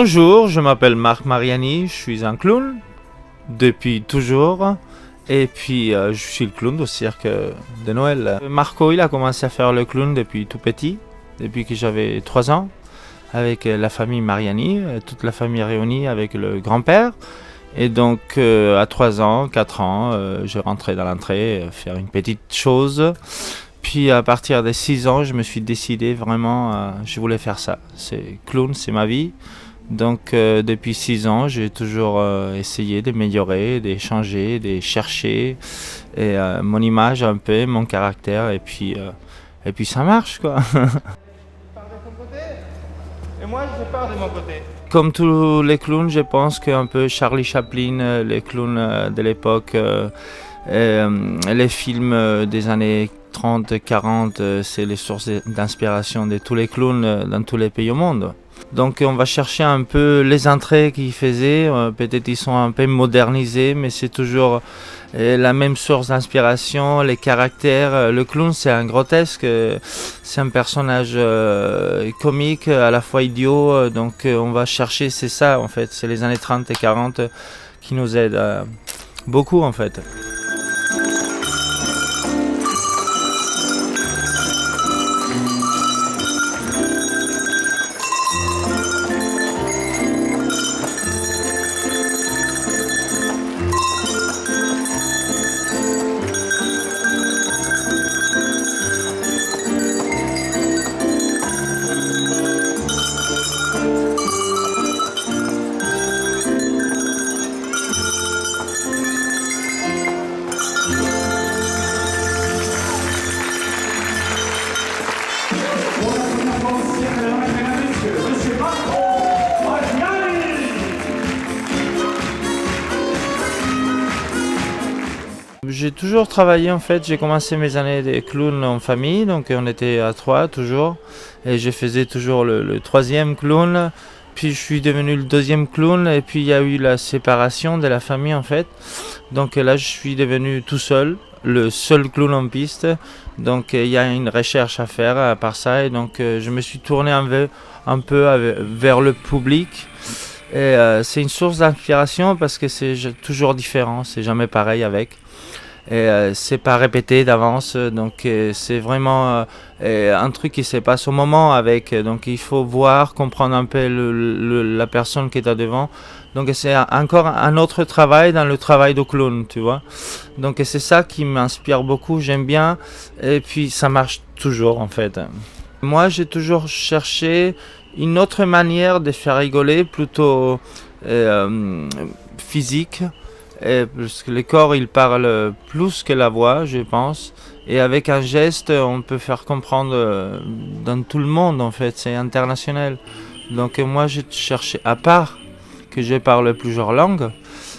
Bonjour, je m'appelle Marc Mariani, je suis un clown depuis toujours. Et puis je suis le clown au cirque de Noël. Marco, il a commencé à faire le clown depuis tout petit, depuis que j'avais 3 ans, avec la famille Mariani, toute la famille réunie avec le grand-père. Et donc à 3 ans, 4 ans, je rentrais dans l'entrée, faire une petite chose. Puis à partir des 6 ans, je me suis décidé vraiment, je voulais faire ça. C'est clown, c'est ma vie. Donc depuis 6 ans, j'ai toujours essayé d'améliorer, de changer, de chercher et, mon image un peu, mon caractère et puis ça marche quoi. Part de ton côté et moi je pars de mon côté. Comme tous les clowns, je pense qu'un peu Charlie Chaplin, les clowns de l'époque, les films des années 30, 40, c'est les sources d'inspiration de tous les clowns dans tous les pays au monde. Donc on va chercher un peu les entrées qu'ils faisaient, peut-être ils sont un peu modernisés, mais c'est toujours la même source d'inspiration, les caractères. Le clown c'est un grotesque, c'est un personnage comique, à la fois idiot, donc on va chercher, c'est ça en fait, c'est les années 30 et 40 qui nous aident beaucoup en fait. J'ai toujours travaillé en fait, j'ai commencé mes années de clown en famille, donc on était à 3 toujours, et je faisais toujours le troisième clown, puis je suis devenu le deuxième clown, et puis il y a eu la séparation de la famille en fait, donc là je suis devenu tout seul, le seul clown en piste, donc il y a une recherche à faire à part ça, et donc je me suis tourné un peu vers le public. Et c'est une source d'inspiration parce que c'est toujours différent, c'est jamais pareil avec. Et c'est pas répété d'avance, donc c'est vraiment un truc qui se passe au moment avec. Donc il faut voir, comprendre un peu la personne qui est à devant. Donc c'est encore un autre travail dans le travail de clown, tu vois. Donc c'est ça qui m'inspire beaucoup, j'aime bien. Et puis ça marche toujours en fait. Moi j'ai toujours cherché une autre manière de faire rigoler, plutôt physique. Parce que le corps il parle plus que la voix, je pense, et avec un geste on peut faire comprendre dans tout le monde en fait, c'est international. Donc moi j'ai cherché, à part que je parle plusieurs langues,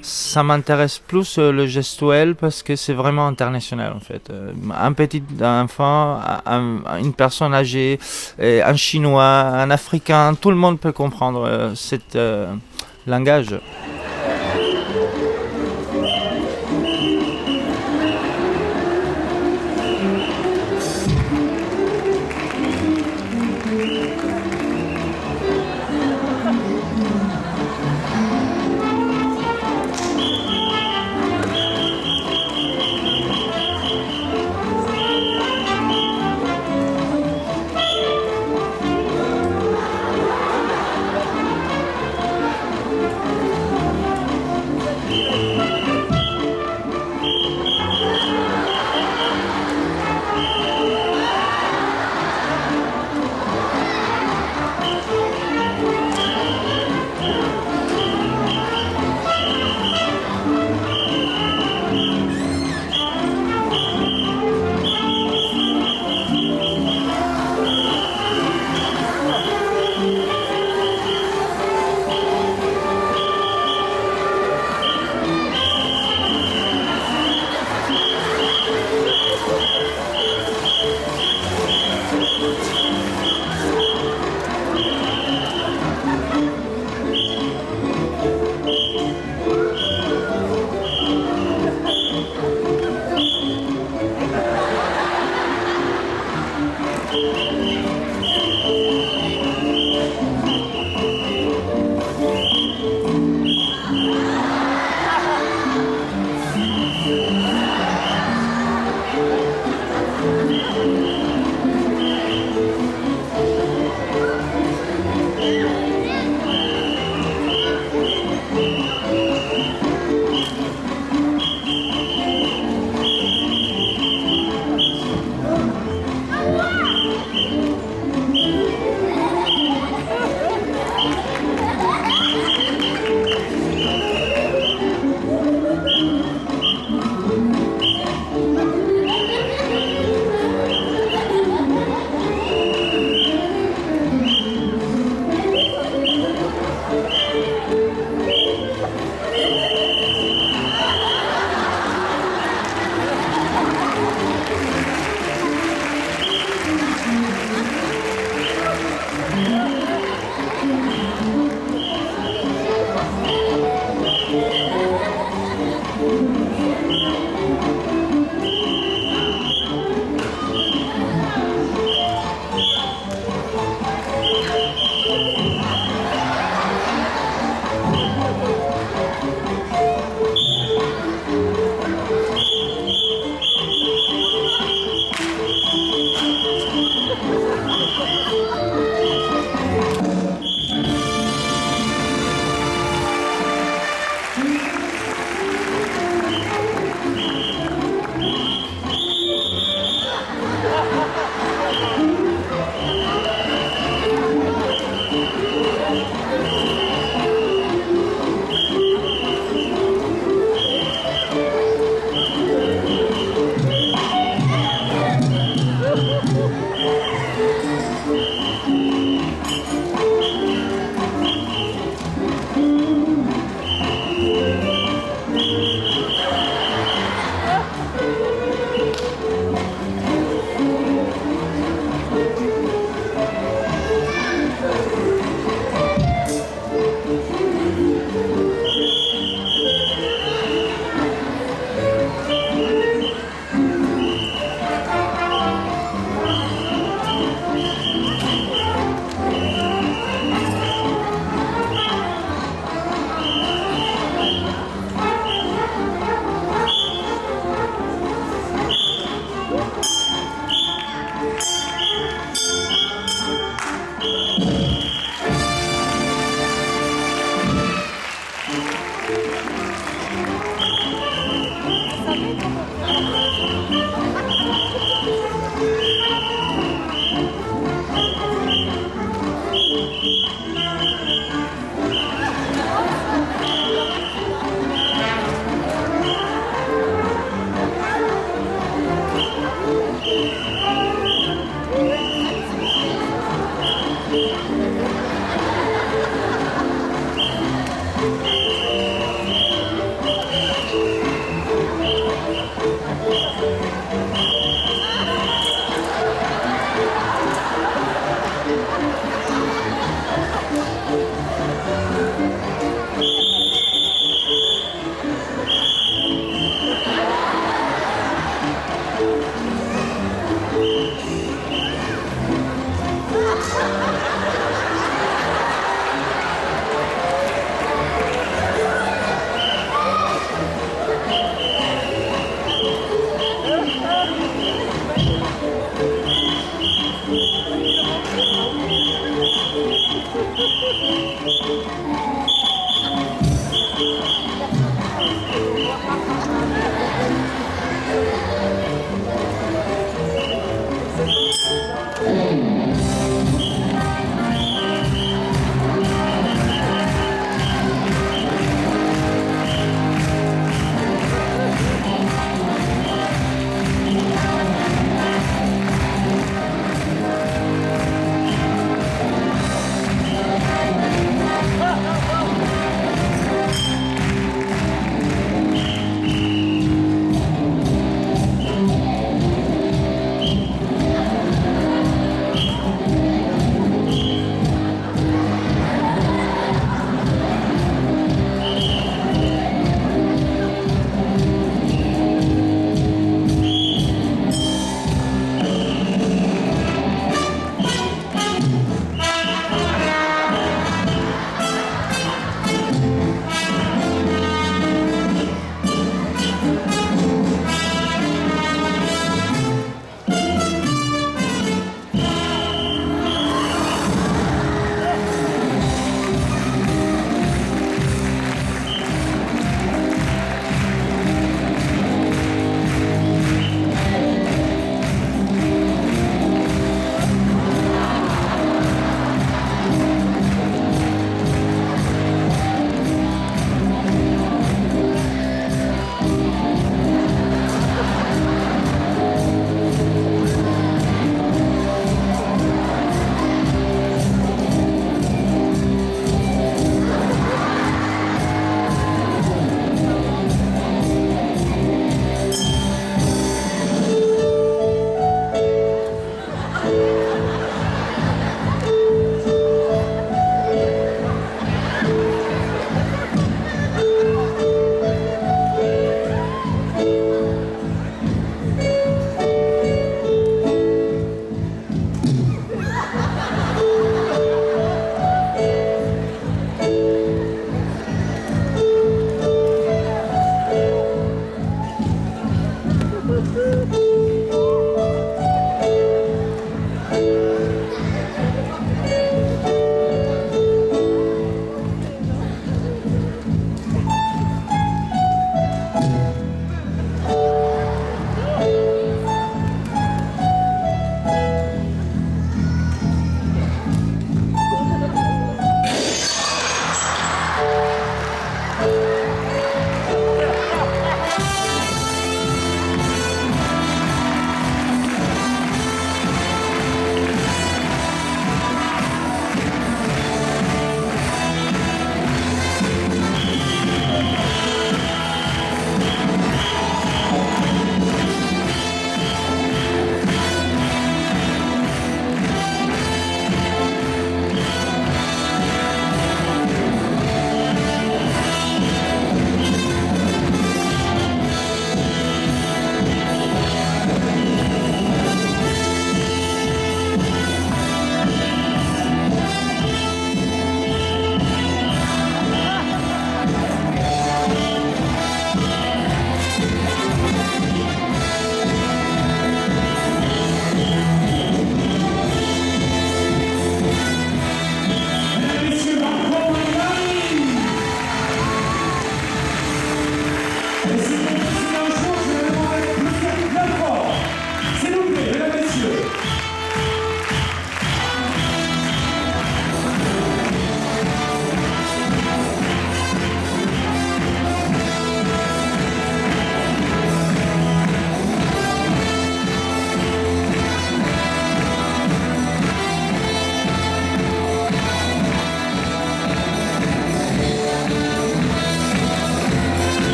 ça m'intéresse plus le gestuel parce que c'est vraiment international en fait. Un petit enfant, une personne âgée, un chinois, un africain, tout le monde peut comprendre cet langage.